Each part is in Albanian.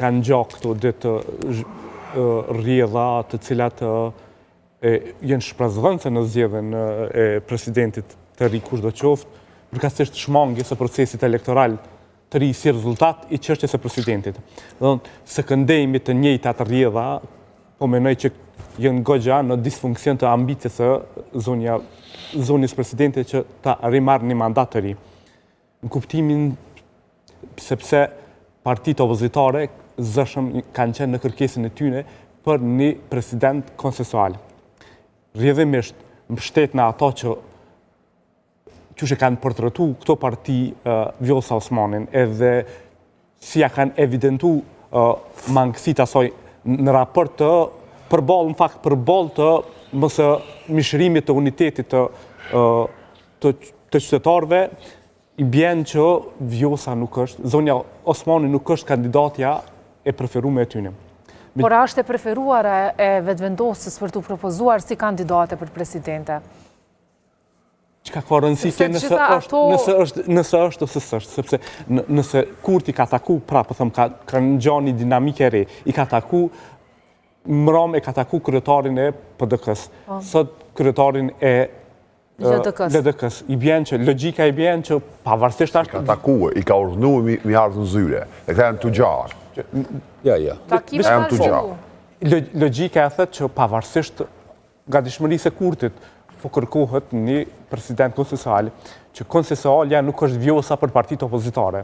kanë gjak këto ditë rrjedha të cilat jenë shprazvënëse në zgjedhjen e presidentit të ri kushdo qoftë, përkatësisht shmangjes së procesit elektoral të ri si rezultat i çështjes së presidentit. Se këndejmi të njëjtat rrjedha, po mendoj që janë goxha në disfunksion të ambicjes së zonës presidentit që ta rimarrë një mandat të ri. Në kuptimin sepse partitë opozitare zëshëm kanë qenë në kërkesën e tyre për një president konsensual. Rrjedhimisht mbështet në ato që kanë portretu këto parti Vjosa Osmanin, edhe si ja kanë evidentu mangësit asoj në raport të përballë, në fakt përballë të mësë mishërimit të unitetit të qytetarëve, i bjen që Vjosa nuk është, zonja Osmani nuk është kandidatja e preferuar e tyre. Por a është e preferuar e vetëvendosës për të propozuar si kandidate për presidente? Çka ka rëndësi ke nëse është ose s'është, sepse nëse Kurti ka taku, pra po them ka ngjan një dinamike e re, i ka taku mram e ka taku kryetarin e PDK-s, sot kryetarin e LDK-s. I bjen që logjika i bjen që pavarësisht ashtë ka takuar, i ka urdhënuar mi ardhë në zyre, e këta janë të gjarë. Ja. Janë të gjarë. Logjika e thëtë që pavarësisht gatishmërisë e Kurtit, po kërkohet një president konsensual, që konsensualja nuk është Vjosa për partitë opozitare.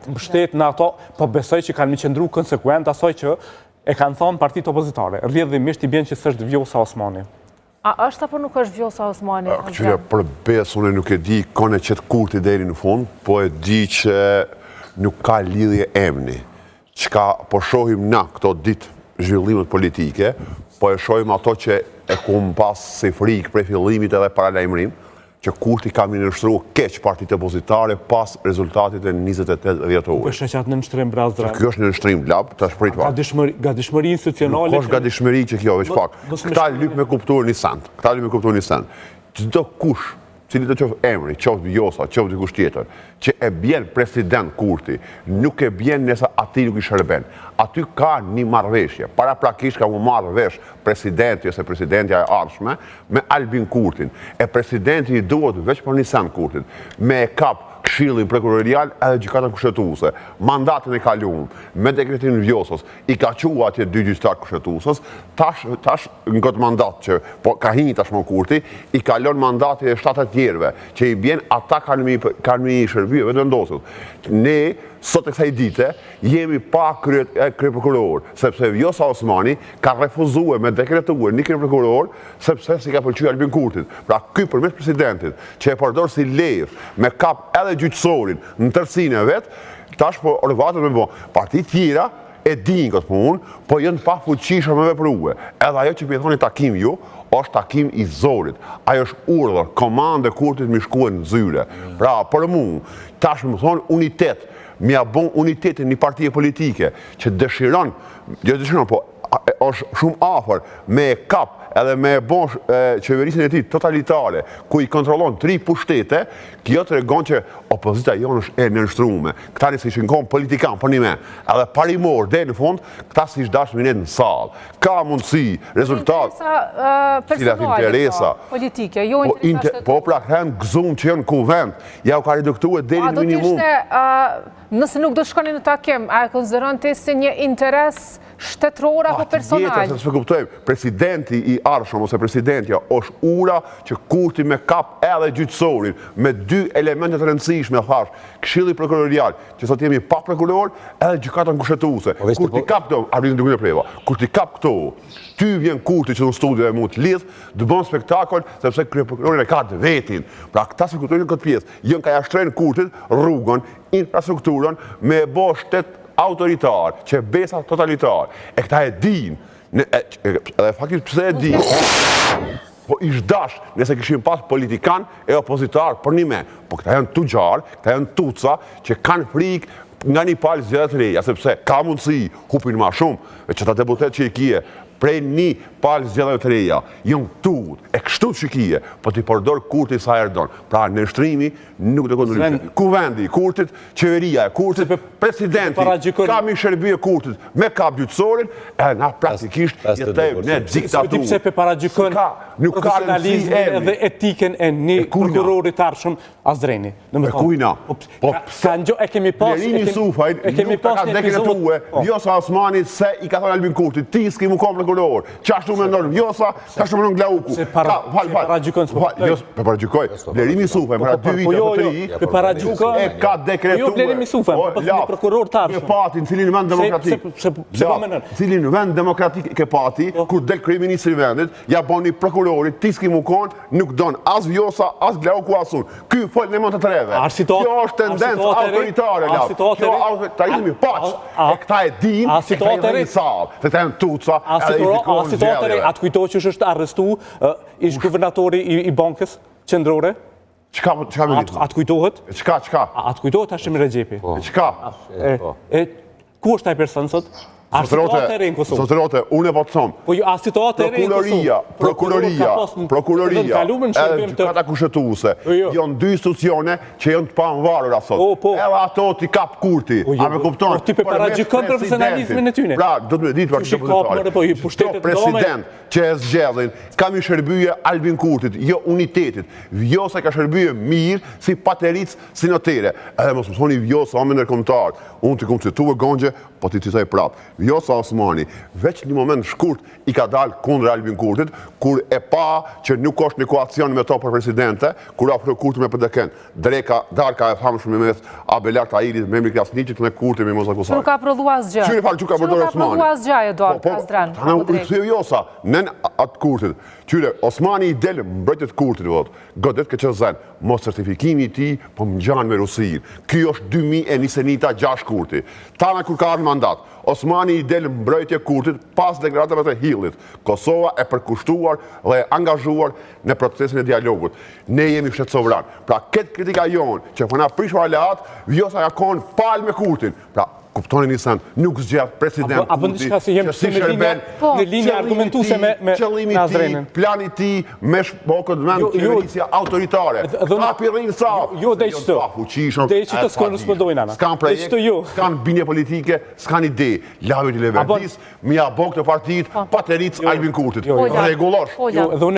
Mbështet në ato, po besoj që kanë qëndru konsekuent asoj që e kanë thonë partitë opozitare. Rrjedhimisht i bjen që s'është Vjosa Osmani. A është apo nuk është Vjosa Osmani? Këtyre për besë, unë nuk e di kone qëtë Kurti deri në fund, po e di që nuk ka lidhje emni. Qka po shohim na këto ditë zhvillimet politike, po e shohim ato që e kumë pas se frikë prej fillimit edhe paralajmërim, që Kurti ka ministru keq partitë opozitare pas rezultatit e 28 dhjetore. Është që atë në nështrim brazdra. Kjo është në nështrim blab, të është prit pak. Gatishmëri institucionale. Nuk është gatishmëri që kjo, veç pak. Këta lypë me kuptuar një send. Çdo kush, cili të qoftë emri, qoftë Vjosa, qoftë dikush tjetër, që e bjen president Kurti, nuk e bjen nëse ati nuk i shërben. Aty ka një marrëveshje. Para prakisht ka mu marrëvesh presidenti ose presidentja e ardhshme me Albin Kurtin. E presidenti i duhet veç për një send Kurtin, me e kap Këshillin prokurorial edhe gjykatën kushtetuese. Mandatin e kaluar me dekretin e Vjosës, i ka qua atje 2 gjyqtar kushtetuesës, tash në këtë mandat që ka hinj tashmë Kurti, i kalon mandati e 7 tjerëve, që i bjen ata kanë mi shërbyer vetëvendosur. Ne sot e kësaj dite jemi pa kryeprokuror, sepse Vjosa Osmani ka refuzuar me dekretuar një kryeprokuror sepse si ka pëlqyer Albin Kurtit. Pra ky përmes presidentit që e përdor si lejë me kap edhe gjyqësorin në tërësinë e vet, tash po orvatet me bë. Partitë tjera e dinë këtë punë, po janë pa fuqishëm me veprue. Edhe ajo që më thoni takim ju, është takim i zorit. Ajo është urdhër, komandë e Kurtit më shkuën në zyre. Pra për mua, tash më thon unitet, mja bon unitetin një partije politike që dëshiron, po është shumë afër me kap edhe me bon qeverisin e ti totalitare, ku i kontrolon 3 pushtete, kjo të regon që opozita jonë është e nënshtrume. Këta një si shënkon politikan, për një me, edhe parimor, dhe në fund, këta si shdash minet në salë. Ka mundësi, rezultat... Interesa politike, jo interesa shtetërore. Po pra këhen gëzum që janë kuvend, ja u ka reduktu e deri në minimum. Nëse nuk do shkoni në takim, a e konsideron të si një interes shtetëror apo personal? Se kuptojmë, presidenti i ardhshëm ose presidentja është ura që Kurti me kap edhe gjyqësorin me 2 elementet rëndësishme, thash, Këshilli prokurorial, që sot jemi pa prokuror, edhe gjykatën kushtetuese. Kur ti kap këto, arbitrin dukun e preva, kur ti kap këto, ty vjen Kurti që në studio e mund të lidh, të bën spektakol, sepse kryeprokurorin e ka të vetin. Pra këta se kuptojnë këtë pjesë, jënë ka jashtren Kurtit rrugën, infrastrukturën me bo shtet autoritar, që besa totalitar. E këta e din, edhe faktisht pse e din, po ishdash nëse këshim pas politikan e opozitar për një me. Po këta janë tugjar, këta janë tuca që kanë frikë nga një palë zgjedhjet të reja, sepse ka mundësi hupin ma shumë, që ta deputet që i kje, prej një palë zgjedhjeve të reja, jënë tugut, e kështu të shikije, po t'i përdor Kurti sa erdon. Pra në nështrimi nuk të kondurisht. Kuvendi i Kurtit, qeveria e Kurtit, presidenti, kam i shërbije Kurtit me kap gjyqësorin, e na praktikisht jetojmë në diktaturë. Pse pe paragjykon profesionalizmin dhe etiken e një prokurorit të arshëm Azreni. E kujna? E kemi pas... Blerimi Sufajt nuk ka dekretue, Vjosa Osmani se i ka thonë Albin Kurti, ti s'ki mu kom prokuror, qashtu me ndonë Vjosa, qashtu me ndonë Glauku. Se paragjykon... Pe paragjykoj, Blerimi Sufajt, mëra 2 vite të të ri, pe paragjykon... E ka dekretue... Jo Blerimi Sufajt, po një prokuror të arshëm. Ke pati në cilin vend demokratik. Cilin vend demokratik ke pati, kur del kryeministri vendit, ja boni prokurorit, ti s'ki mu konë, nuk donë as Vjosa, as Glauku asun. Ky fol në mund të treve. Kjo është tendencë autoritare, kjo autoritarizmi paq. E këta e din, e këta e dhe një salë, se këta e në tuca, edhe i fikonë zgjedhjeve. A të kujtoj që është arrestu ish guvernatori i bankës qendrore? Qka me ditë? A të kujtohet? Qka? A të kujtohet Hashim Regjepi? Qka? Ku është taj person sot? A situatë e re në Kosovë? Sotrote, unë e po të thomë. Po a situatë e re në Kosovë? Prokuroria, edhe gjykata kushtetuese, janë 2 institucione që janë të pavarura sot. Edhe ato t'i kap Kurti. A me kupton? Ti pe paragjykon profesionalizmin e tyne. Pra, do të me ditë për këtë president që e zgjedhin, kam i shërbyje Albin Kurtit, jo unitetit. Vjosa ka shërbyje mirë si pateric si notere. Edhe mos më thoni Vjosa, omen e komtar. Unë t'i kom citu e gongje, po t'i citoj prap. Vjosa Osmani, veç një moment shkurt i ka dalë kundër Albin Kurtit, kur e pa që nuk është një koacion me to për presidente, kur afro Kurti me PDK-n. Dreka, Darka e famë shumë me mes Abelar Tahirit, me Emri Krasniqit, me Kurti me Mosa Kusaj. Që nuk ka prodhu asgjë. Qyri falë që ka përdojë Osmani. Që nuk ka prodhu asgjë, Eduard Kazdran. Ta në këtë Vjosa, nën atë Kurtit. Qyre, Osmani i delë mbrojtjet Kurtit, godet ke që zënë, mos certifikimi i ti, po më gjanë me Rusin. Kjo është 2021 Kurti. Tana kur ka ardhë mandat, Osmani i delë mbrojtje Kurtit pas deklaratave të Hillit. Kosova e përkushtuar dhe e angazhuar në procesin e dialogut. Ne jemi shtetë sovran. Pra, këtë kritika jonë, që përna prishur aleat, Vjosa ka konë palë me Kurtin. Pra, kuptoni një sen, nuk zgjedh president Kurti, që si shërben, në linja argumentuse me Azrenin. Plani ti me shpokët vend qeverisja autoritare. Ka pirin sa. Jo, dhe i qëto. Dhe i qëto s'kon rëspëndojnë, Ana. S'kan projekt, s'kan binje politike, s'kan ide. Lavit i Leverdis, mi abok të partit, pateric Albin Kurtit. Regullosh.